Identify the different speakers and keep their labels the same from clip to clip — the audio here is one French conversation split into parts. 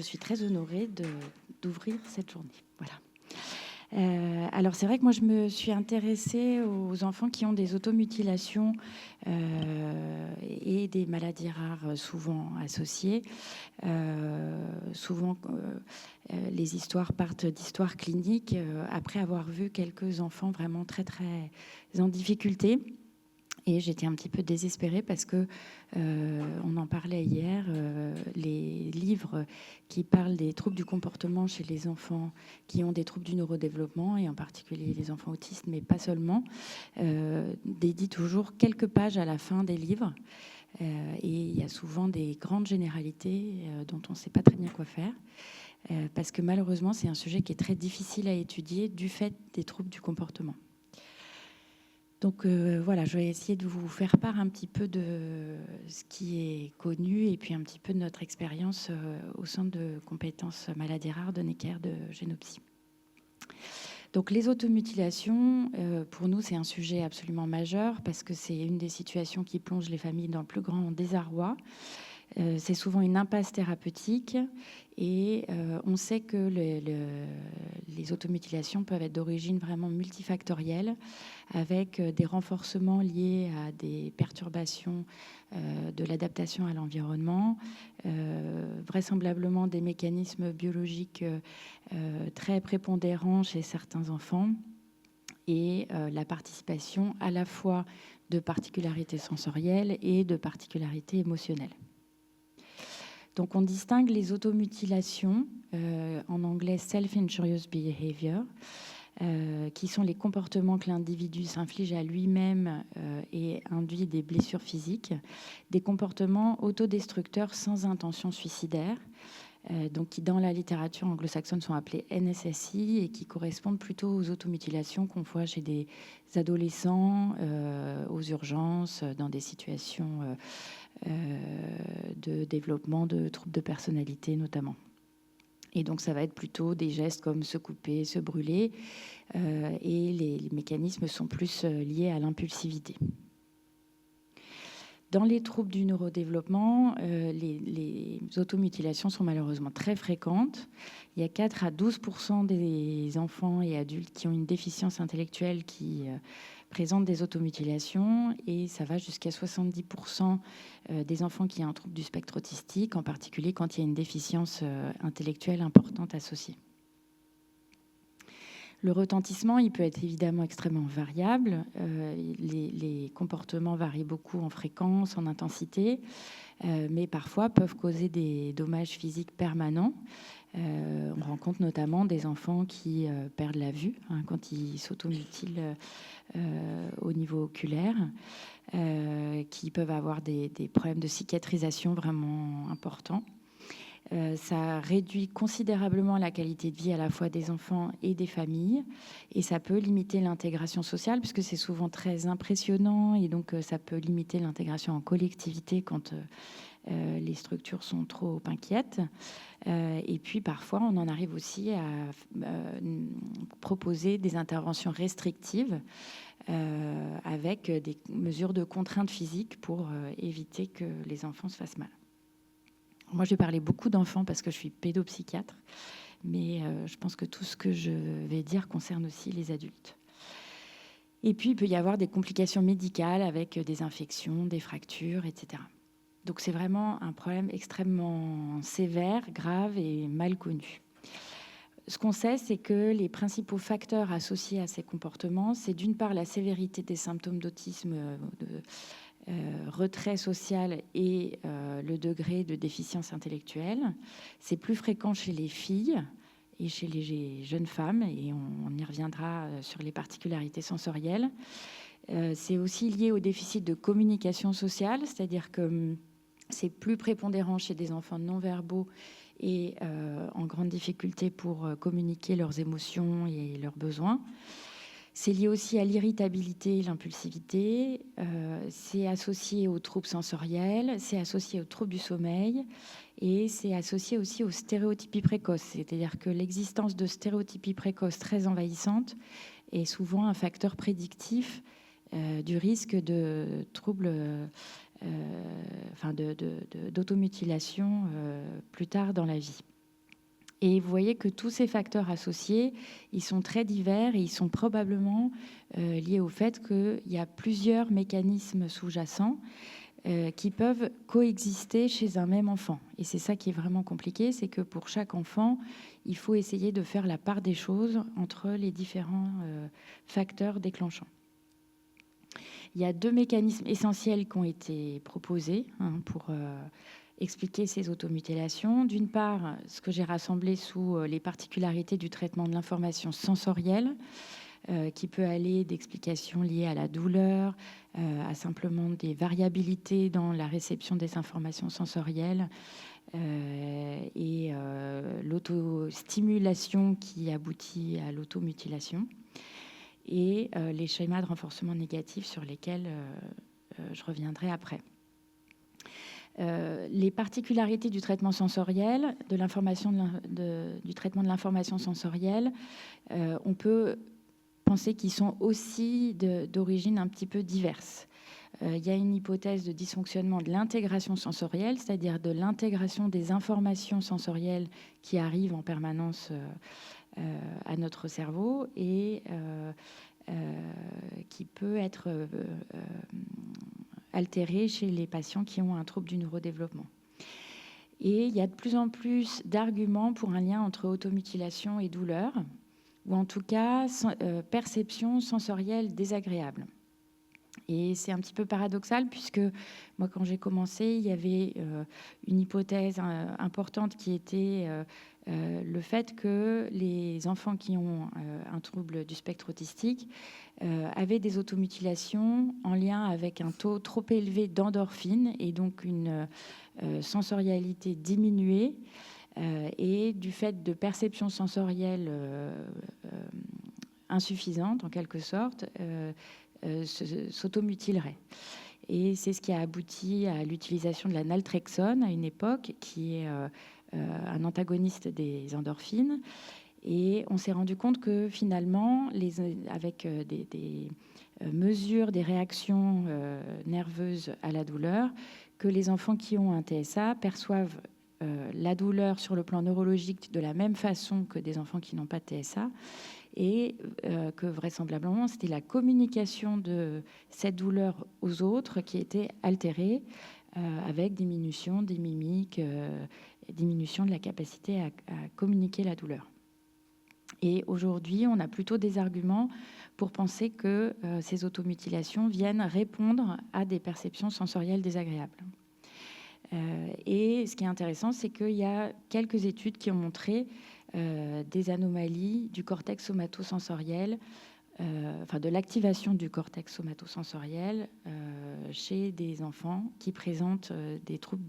Speaker 1: suis très honorée d'ouvrir cette journée. Voilà. Alors c'est vrai que moi je me suis intéressée aux enfants qui ont des automutilations et des maladies rares souvent associées. Souvent les histoires partent d'histoires cliniques après avoir vu quelques enfants vraiment très très en difficulté. Et j'étais un petit peu désespérée parce que, on en parlait hier, les livres qui parlent des troubles du comportement chez les enfants qui ont des troubles du neurodéveloppement, et en particulier les enfants autistes, mais pas seulement, dédient toujours quelques pages à la fin des livres. Et il y a souvent des grandes généralités dont on ne sait pas très bien quoi faire. Parce que malheureusement, c'est un sujet qui est très difficile à étudier du fait des troubles du comportement. Donc voilà, je vais essayer de vous faire part un petit peu de ce qui est connu et puis un petit peu de notre expérience au centre de compétences maladies rares de Necker de Génopsy. Donc les automutilations, pour nous, c'est un sujet absolument majeur parce que c'est une des situations qui plonge les familles dans le plus grand désarroi. C'est souvent une impasse thérapeutique et on sait que les automutilations peuvent être d'origine vraiment multifactorielle, avec des renforcements liés à des perturbations de l'adaptation à l'environnement, vraisemblablement des mécanismes biologiques très prépondérants chez certains enfants, et la participation à la fois de particularités sensorielles et de particularités émotionnelles. Donc on distingue les automutilations, en anglais self-injurious behavior, qui sont les comportements que l'individu s'inflige à lui-même et induit des blessures physiques, des comportements autodestructeurs sans intention suicidaire, donc qui dans la littérature anglo-saxonne sont appelés NSSI et qui correspondent plutôt aux automutilations qu'on voit chez des adolescents aux urgences, dans des situations de développement de troubles de personnalité notamment. Et donc ça va être plutôt des gestes comme se couper, se brûler, et les mécanismes sont plus liés à l'impulsivité. Dans les troubles du neurodéveloppement, les automutilations sont malheureusement très fréquentes. Il y a 4 à 12% des enfants et adultes qui ont une déficience intellectuelle qui présentent des automutilations, et ça va jusqu'à 70% des enfants qui ont un trouble du spectre autistique, en particulier quand il y a une déficience intellectuelle importante associée. Le retentissement, il peut être évidemment extrêmement variable. Les comportements varient beaucoup en fréquence, en intensité, mais parfois peuvent causer des dommages physiques permanents. On rencontre notamment des enfants qui perdent la vue quand ils s'automutilent au niveau oculaire, qui peuvent avoir des problèmes de cicatrisation vraiment importants. Ça réduit considérablement la qualité de vie à la fois des enfants et des familles, et ça peut limiter l'intégration sociale puisque c'est souvent très impressionnant, et donc ça peut limiter l'intégration en collectivité quand les structures sont trop inquiètes. Et puis parfois on en arrive aussi à proposer des interventions restrictives avec des mesures de contrainte physique pour éviter que les enfants se fassent mal. Moi, j'ai parlé beaucoup d'enfants parce que je suis pédopsychiatre, mais je pense que tout ce que je vais dire concerne aussi les adultes. Et puis, il peut y avoir des complications médicales avec des infections, des fractures, etc. Donc, c'est vraiment un problème extrêmement sévère, grave et mal connu. Ce qu'on sait, c'est que les principaux facteurs associés à ces comportements, c'est d'une part la sévérité des symptômes d'autisme, retrait social et le degré de déficience intellectuelle. C'est plus fréquent chez les filles et chez les jeunes femmes, et on y reviendra sur les particularités sensorielles. C'est aussi lié au déficit de communication sociale, c'est-à-dire que c'est plus prépondérant chez des enfants non-verbaux et en grande difficulté pour communiquer leurs émotions et leurs besoins. C'est lié aussi à l'irritabilité et l'impulsivité. C'est associé aux troubles sensoriels, c'est associé aux troubles du sommeil, et c'est associé aussi aux stéréotypies précoces. C'est-à-dire que l'existence de stéréotypies précoces très envahissantes est souvent un facteur prédictif du risque de troubles, d'automutilation plus tard dans la vie. Et vous voyez que tous ces facteurs associés, ils sont très divers et ils sont probablement liés au fait qu'il y a plusieurs mécanismes sous-jacents qui peuvent coexister chez un même enfant. Et c'est ça qui est vraiment compliqué, c'est que pour chaque enfant, il faut essayer de faire la part des choses entre les différents facteurs déclenchants. Il y a 2 mécanismes essentiels qui ont été proposés pour expliquer ces automutilations. D'une part, ce que j'ai rassemblé sous les particularités du traitement de l'information sensorielle, qui peut aller d'explications liées à la douleur, à simplement des variabilités dans la réception des informations sensorielles et l'autostimulation qui aboutit à l'automutilation, et les schémas de renforcement négatif sur lesquels je reviendrai après. Les particularités du traitement sensoriel, du traitement de l'information sensorielle, on peut penser qu'ils sont aussi d'origine un petit peu diverse. Il y a une hypothèse de dysfonctionnement de l'intégration sensorielle, c'est-à-dire de l'intégration des informations sensorielles qui arrivent en permanence à notre cerveau et qui peut être altérée chez les patients qui ont un trouble du neurodéveloppement. Et il y a de plus en plus d'arguments pour un lien entre automutilation et douleur, ou en tout cas perception sensorielle désagréable. Et c'est un petit peu paradoxal puisque moi, quand j'ai commencé, il y avait une hypothèse importante qui était le fait que les enfants qui ont un trouble du spectre autistique avaient des automutilations en lien avec un taux trop élevé d'endorphine et donc une sensorialité diminuée et du fait de perceptions sensorielles insuffisantes en quelque sorte s'automutileraient. Et c'est ce qui a abouti à l'utilisation de la naltrexone à une époque, qui est un antagoniste des endorphines. Et on s'est rendu compte que finalement, avec des mesures des réactions nerveuses à la douleur, que les enfants qui ont un TSA perçoivent la douleur sur le plan neurologique de la même façon que des enfants qui n'ont pas de TSA, et que vraisemblablement c'était la communication de cette douleur aux autres qui était altérée avec diminution des mimiques, diminution de la capacité à communiquer la douleur. Et aujourd'hui, on a plutôt des arguments pour penser que ces automutilations viennent répondre à des perceptions sensorielles désagréables. Et ce qui est intéressant, c'est qu'il y a quelques études qui ont montré des anomalies du cortex somatosensoriel, de l'activation du cortex somatosensoriel chez des enfants qui présentent des troubles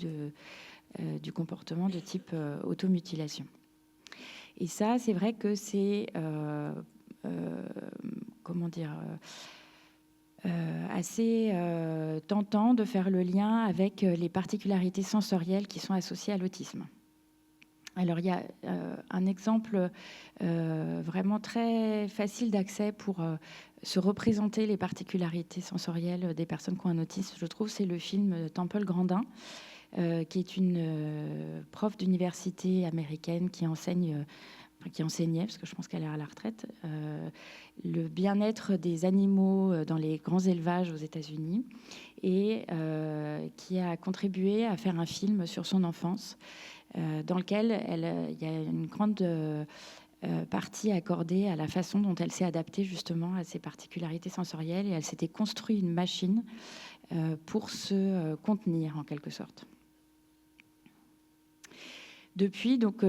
Speaker 1: du comportement de type automutilation. Et ça, c'est vrai que c'est assez tentant de faire le lien avec les particularités sensorielles qui sont associées à l'autisme. Alors, il y a un exemple vraiment très facile d'accès pour se représenter les particularités sensorielles des personnes qui ont un autisme, je trouve, c'est le film Temple Grandin, qui est une prof d'université américaine qui enseignait, parce que je pense qu'elle est à la retraite, le bien-être des animaux dans les grands élevages aux États-Unis, et qui a contribué à faire un film sur son enfance, dans lequel il y a une grande partie accordée à la façon dont elle s'est adaptée justement à ses particularités sensorielles, et elle s'était construit une machine pour se contenir en quelque sorte. Depuis, donc, on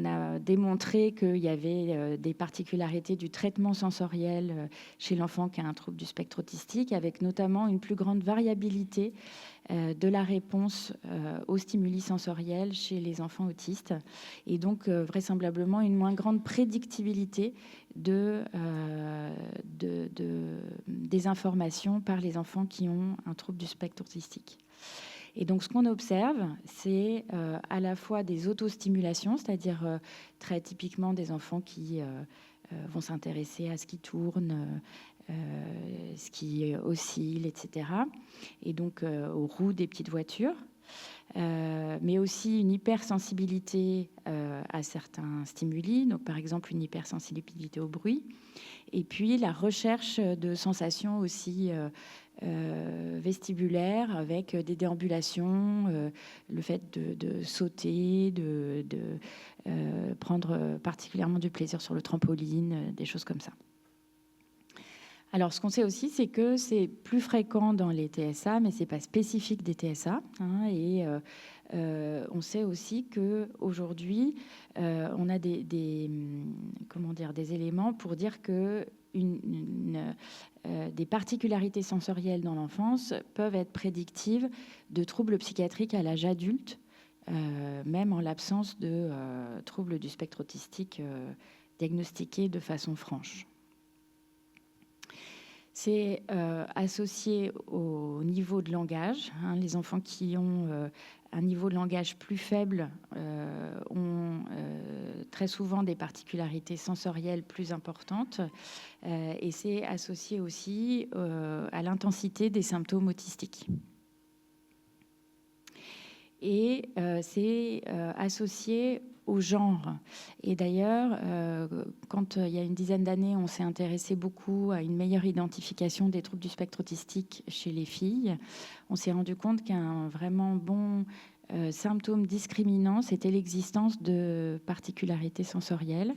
Speaker 1: a démontré qu'il y avait des particularités du traitement sensoriel chez l'enfant qui a un trouble du spectre autistique, avec notamment une plus grande variabilité de la réponse aux stimuli sensoriels chez les enfants autistes, et donc vraisemblablement une moins grande prédictibilité des informations par les enfants qui ont un trouble du spectre autistique. Et donc, ce qu'on observe, c'est à la fois des autostimulations, c'est-à-dire très typiquement des enfants qui vont s'intéresser à ce qui tourne, ce qui oscille, etc. Et donc, aux roues des petites voitures. mais aussi une hypersensibilité à certains stimuli, donc par exemple une hypersensibilité au bruit, et puis la recherche de sensations aussi vestibulaires avec des déambulations, le fait de sauter, de prendre particulièrement du plaisir sur le trampoline, des choses comme ça. Alors, ce qu'on sait aussi, c'est que c'est plus fréquent dans les TSA, mais ce n'est pas spécifique des TSA. Et on sait aussi qu'aujourd'hui, on a des éléments pour dire que des particularités sensorielles dans l'enfance peuvent être prédictives de troubles psychiatriques à l'âge adulte, même en l'absence de troubles du spectre autistique diagnostiqués de façon franche. C'est associé au niveau de langage. Les enfants qui ont un niveau de langage plus faible ont très souvent des particularités sensorielles plus importantes. Et c'est associé aussi à l'intensité des symptômes autistiques. Et c'est associé au genre. Et d'ailleurs, quand il y a une dizaine d'années, on s'est intéressé beaucoup à une meilleure identification des troubles du spectre autistique chez les filles, on s'est rendu compte qu'un vraiment bon symptôme discriminant, c'était l'existence de particularités sensorielles.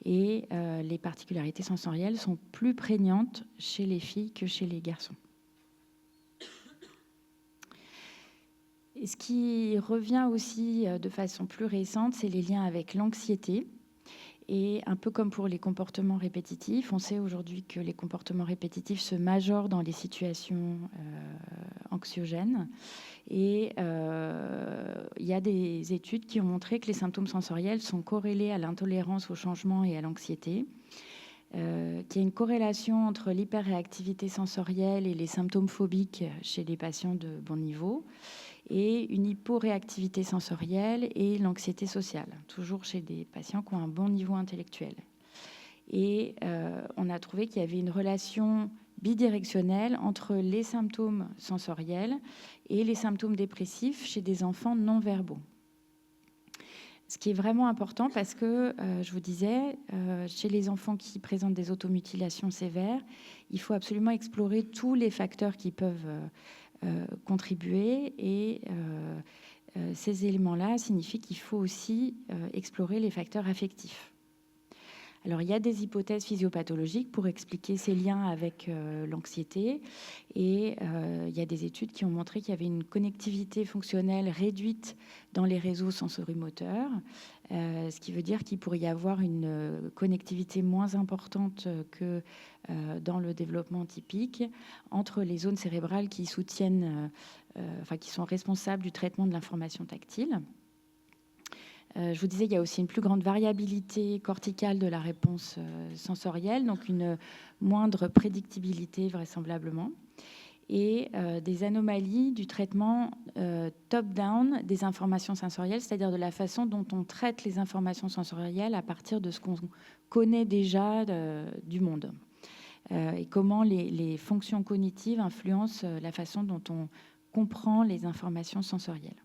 Speaker 1: Et les particularités sensorielles sont plus prégnantes chez les filles que chez les garçons. Et ce qui revient aussi de façon plus récente, c'est les liens avec l'anxiété. Et un peu comme pour les comportements répétitifs, on sait aujourd'hui que les comportements répétitifs se majorent dans les situations anxiogènes. Et il y a des études qui ont montré que les symptômes sensoriels sont corrélés à l'intolérance au changement et à l'anxiété. Qu'il y a une corrélation entre l'hyperréactivité sensorielle et les symptômes phobiques chez les patients de bon niveau, et une hyporéactivité sensorielle et l'anxiété sociale, toujours chez des patients qui ont un bon niveau intellectuel. Et on a trouvé qu'il y avait une relation bidirectionnelle entre les symptômes sensoriels et les symptômes dépressifs chez des enfants non-verbaux. Ce qui est vraiment important parce que, je vous disais, chez les enfants qui présentent des automutilations sévères, il faut absolument explorer tous les facteurs qui peuvent contribuer, et ces éléments-là signifient qu'il faut aussi explorer les facteurs affectifs. Alors, il y a des hypothèses physiopathologiques pour expliquer ces liens avec l'anxiété, et il y a des études qui ont montré qu'il y avait une connectivité fonctionnelle réduite dans les réseaux sensorimoteurs, ce qui veut dire qu'il pourrait y avoir une connectivité moins importante que dans le développement typique entre les zones cérébrales qui soutiennent, qui sont responsables du traitement de l'information tactile. Je vous disais, il y a aussi une plus grande variabilité corticale de la réponse sensorielle, donc une moindre prédictibilité vraisemblablement, et des anomalies du traitement top-down des informations sensorielles, c'est-à-dire de la façon dont on traite les informations sensorielles à partir de ce qu'on connaît déjà du monde, et comment les fonctions cognitives influencent la façon dont on comprend les informations sensorielles.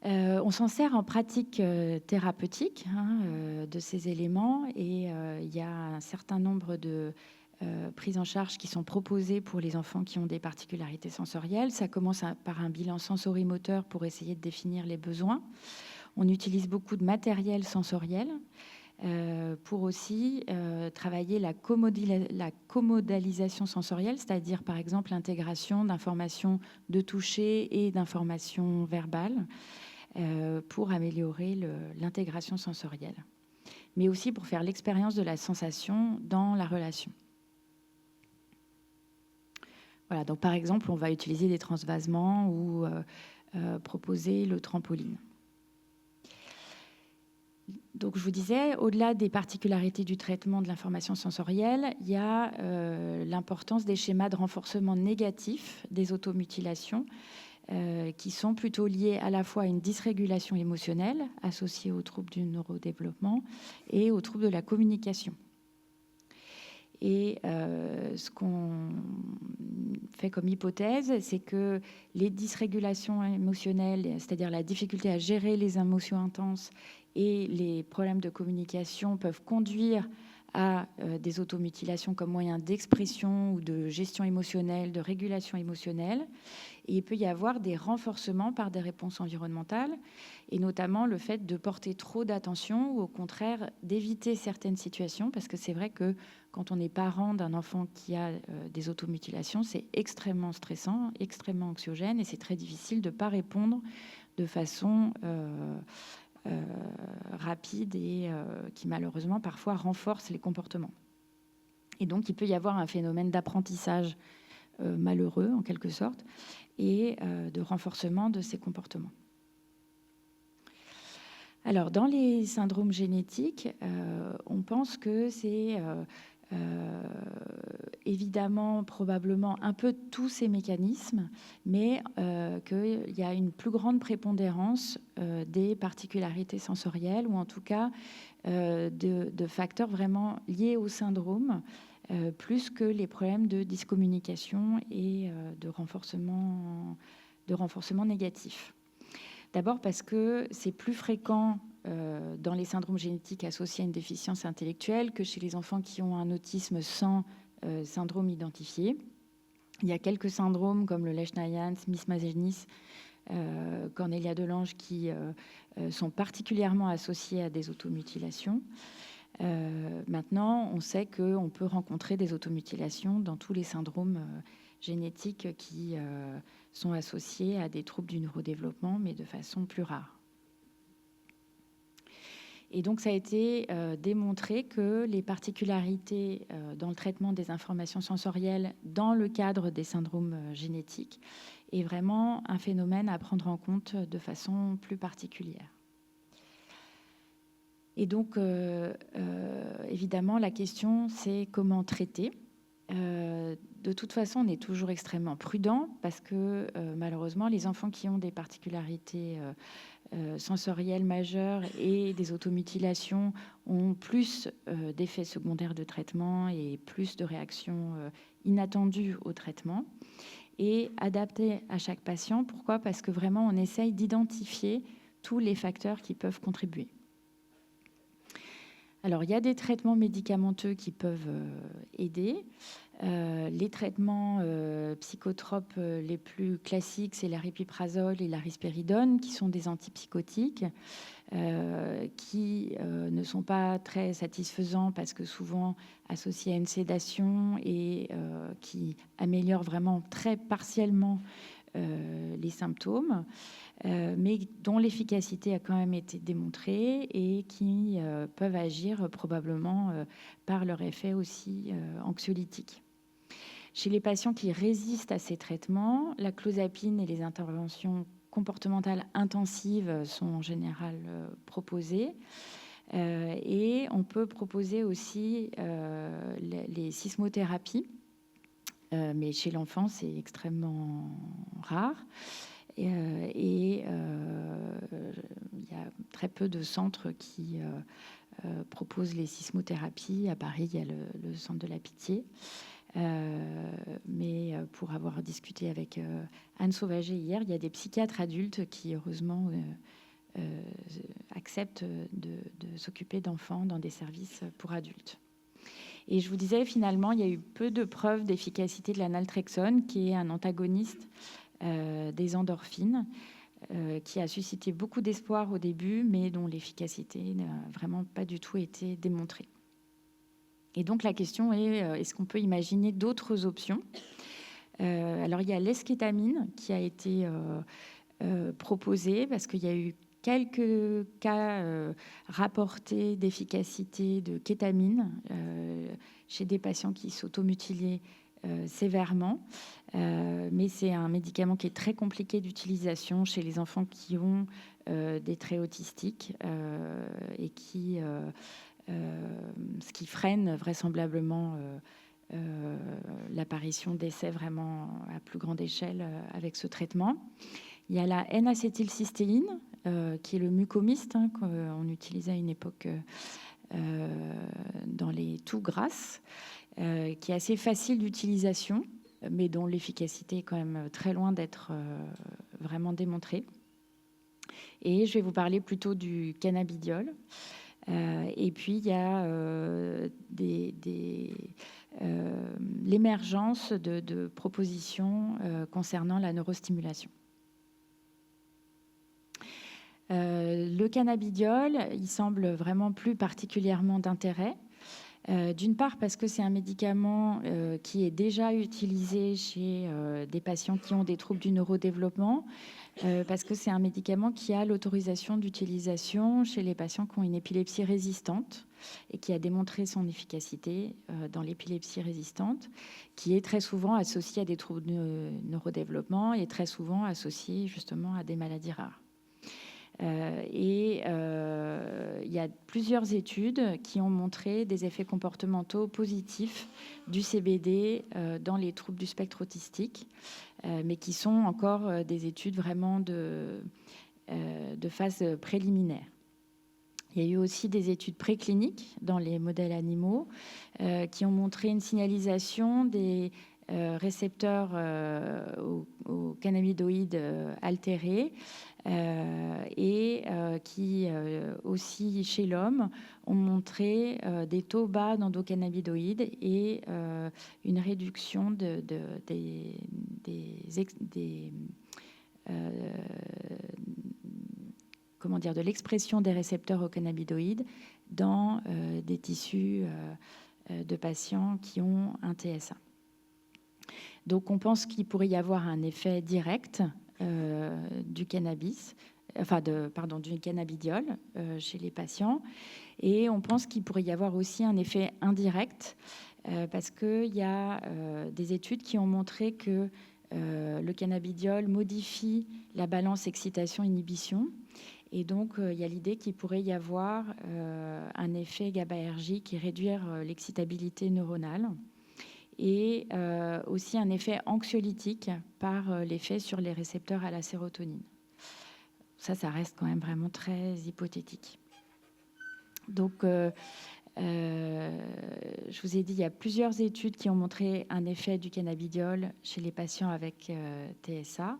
Speaker 1: On s'en sert en pratique thérapeutique de ces éléments, et il y a un certain nombre de prises en charge qui sont proposées pour les enfants qui ont des particularités sensorielles. Ça commence par un bilan sensorimoteur pour essayer de définir les besoins. On utilise beaucoup de matériel sensoriel pour aussi travailler la commodalisation sensorielle, c'est-à-dire par exemple l'intégration d'informations de toucher et d'informations verbales, pour améliorer l'intégration sensorielle, mais aussi pour faire l'expérience de la sensation dans la relation. Voilà, donc par exemple, on va utiliser des transvasements ou proposer le trampoline. Donc, je vous disais, au-delà des particularités du traitement de l'information sensorielle, il y a l'importance des schémas de renforcement négatif des automutilations, qui sont plutôt liés à la fois à une dysrégulation émotionnelle associée aux troubles du neurodéveloppement et aux troubles de la communication. Et ce qu'on fait comme hypothèse, c'est que les dysrégulations émotionnelles, c'est-à-dire la difficulté à gérer les émotions intenses et les problèmes de communication peuvent conduire à des automutilations comme moyen d'expression ou de gestion émotionnelle, de régulation émotionnelle. Et il peut y avoir des renforcements par des réponses environnementales, et notamment le fait de porter trop d'attention ou au contraire d'éviter certaines situations, parce que c'est vrai que quand on est parent d'un enfant qui a des automutilations, c'est extrêmement stressant, extrêmement anxiogène, et c'est très difficile de ne pas répondre de façon rapide et qui malheureusement parfois renforce les comportements. Et donc il peut y avoir un phénomène d'apprentissage malheureux en quelque sorte, et de renforcement de ces comportements. Alors, dans les syndromes génétiques, on pense que c'est évidemment, probablement un peu tous ces mécanismes, mais qu'il y a une plus grande prépondérance des particularités sensorielles, ou en tout cas de facteurs vraiment liés au syndrome, plus que les problèmes de dyscommunication et de renforcement négatif. D'abord parce que c'est plus fréquent dans les syndromes génétiques associés à une déficience intellectuelle que chez les enfants qui ont un autisme sans syndrome identifié. Il y a quelques syndromes comme le Lesch-Nyhan, Smith-Magenis, Cornelia-de-Lange qui sont particulièrement associés à des automutilations. Maintenant, on sait qu'on peut rencontrer des automutilations dans tous les syndromes génétiques qui sont associés à des troubles du neurodéveloppement, mais de façon plus rare. Et donc, ça a été démontré que les particularités dans le traitement des informations sensorielles dans le cadre des syndromes génétiques est vraiment un phénomène à prendre en compte de façon plus particulière. Et donc, évidemment, la question, c'est comment traiter. De toute façon, on est toujours extrêmement prudent parce que malheureusement, les enfants qui ont des particularités sensorielles majeures et des automutilations ont plus d'effets secondaires de traitement et plus de réactions inattendues au traitement, et adapté à chaque patient. Pourquoi ? Parce que vraiment, on essaye d'identifier tous les facteurs qui peuvent contribuer. Alors, il y a des traitements médicamenteux qui peuvent aider. Les traitements psychotropes les plus classiques, c'est l'aripiprazole et la risperidone, qui sont des antipsychotiques qui ne sont pas très satisfaisants parce que souvent associés à une sédation et qui améliorent vraiment très partiellement les symptômes, mais dont l'efficacité a quand même été démontrée et qui peuvent agir probablement par leur effet aussi anxiolytique. Chez les patients qui résistent à ces traitements, la clozapine et les interventions comportementales intensives sont en général proposées. Et on peut proposer aussi les sismothérapies, mais chez l'enfant, c'est extrêmement rare. Et il y a très peu de centres qui proposent les sismothérapies. À Paris, il y a le centre de la Pitié. Mais pour avoir discuté avec Anne Sauvager hier, il y a des psychiatres adultes qui, heureusement, acceptent de s'occuper d'enfants dans des services pour adultes. Et je vous disais, finalement, il y a eu peu de preuves d'efficacité de la naltrexone, qui est un antagoniste des endorphines, qui a suscité beaucoup d'espoir au début, mais dont l'efficacité n'a vraiment pas du tout été démontrée. Et donc la question est, est-ce qu'on peut imaginer d'autres options ? Alors il y a l'eskétamine qui a été proposée, parce qu'il y a eu quelques cas rapportés d'efficacité de kétamine chez des patients qui s'automutilaient sévèrement, mais c'est un médicament qui est très compliqué d'utilisation chez les enfants qui ont des traits autistiques et qui, ce qui freine vraisemblablement l'apparition d'essais vraiment à plus grande échelle avec ce traitement. Il y a la N-acétylcystéine, qui est le mucomyste qu'on utilisait à une époque dans les toux grasses, qui est assez facile d'utilisation, mais dont l'efficacité est quand même très loin d'être vraiment démontrée. Et je vais vous parler plutôt du cannabidiol. Et puis, il y a l'émergence de propositions concernant la neurostimulation. Le cannabidiol, il semble vraiment plus particulièrement d'intérêt. D'une part parce que c'est un médicament qui est déjà utilisé chez des patients qui ont des troubles du neurodéveloppement, parce que c'est un médicament qui a l'autorisation d'utilisation chez les patients qui ont une épilepsie résistante et qui a démontré son efficacité dans l'épilepsie résistante, qui est très souvent associée à des troubles de neurodéveloppement et très souvent associée justement à des maladies rares. Il y a plusieurs études qui ont montré des effets comportementaux positifs du CBD dans les troubles du spectre autistique, mais qui sont encore des études vraiment de phase préliminaire. Il y a eu aussi des études précliniques dans les modèles animaux qui ont montré une signalisation des récepteurs aux cannabinoïdes altérés et qui aussi chez l'homme ont montré des taux bas d'endocannabinoïdes et une réduction de l'expression des récepteurs aux cannabinoïdes dans des tissus de patients qui ont un TSA. Donc on pense qu'il pourrait y avoir un effet direct du cannabis, du cannabidiol chez les patients, et on pense qu'il pourrait y avoir aussi un effet indirect parce qu'il y a des études qui ont montré que le cannabidiol modifie la balance excitation-inhibition. Et donc, il y a l'idée qu'il pourrait y avoir un effet GABAergique et réduire l'excitabilité neuronale. Et aussi un effet anxiolytique par l'effet sur les récepteurs à la sérotonine. Ça reste quand même vraiment très hypothétique. Donc, je vous ai dit, il y a plusieurs études qui ont montré un effet du cannabidiol chez les patients avec TSA.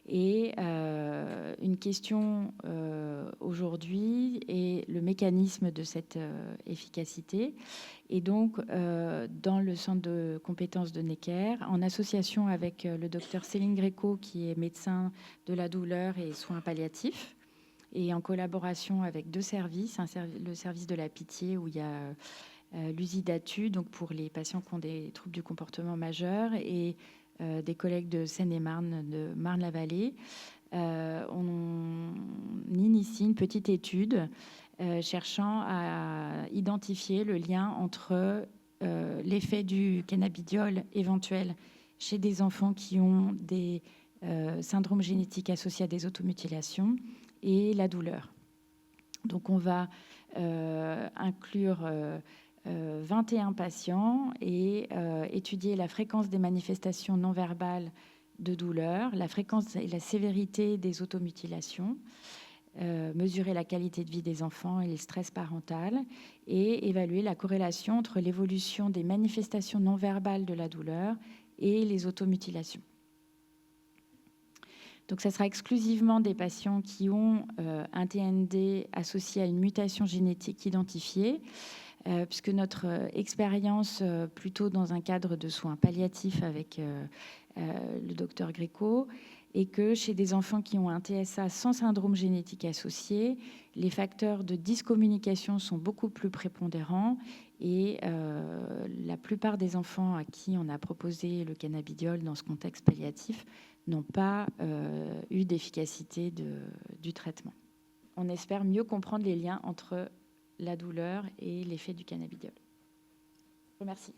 Speaker 1: Et une question aujourd'hui est le mécanisme de cette efficacité. Et donc, dans le centre de compétences de Necker, en association avec le docteur Céline Gréco, qui est médecin de la douleur et soins palliatifs, et en collaboration avec deux services, le service de la pitié où il y a l'Usidatu, donc pour les patients qui ont des troubles du comportement majeur, et des collègues de Seine-et-Marne, de Marne-la-Vallée, on initie une petite étude cherchant à identifier le lien entre l'effet du cannabidiol éventuel chez des enfants qui ont des syndromes génétiques associés à des automutilations et la douleur. Donc on va inclure 21 patients et étudier la fréquence des manifestations non verbales de douleur, la fréquence et la sévérité des automutilations, mesurer la qualité de vie des enfants et le stress parental et évaluer la corrélation entre l'évolution des manifestations non verbales de la douleur et les automutilations. Donc, ça sera exclusivement des patients qui ont un TND associé à une mutation génétique identifiée, puisque notre expérience, plutôt dans un cadre de soins palliatifs avec le docteur Gréco, est que chez des enfants qui ont un TSA sans syndrome génétique associé, les facteurs de dyscommunication sont beaucoup plus prépondérants et la plupart des enfants à qui on a proposé le cannabidiol dans ce contexte palliatif n'ont pas eu d'efficacité du traitement. On espère mieux comprendre les liens entre la douleur et l'effet du cannabidiol. Je vous remercie.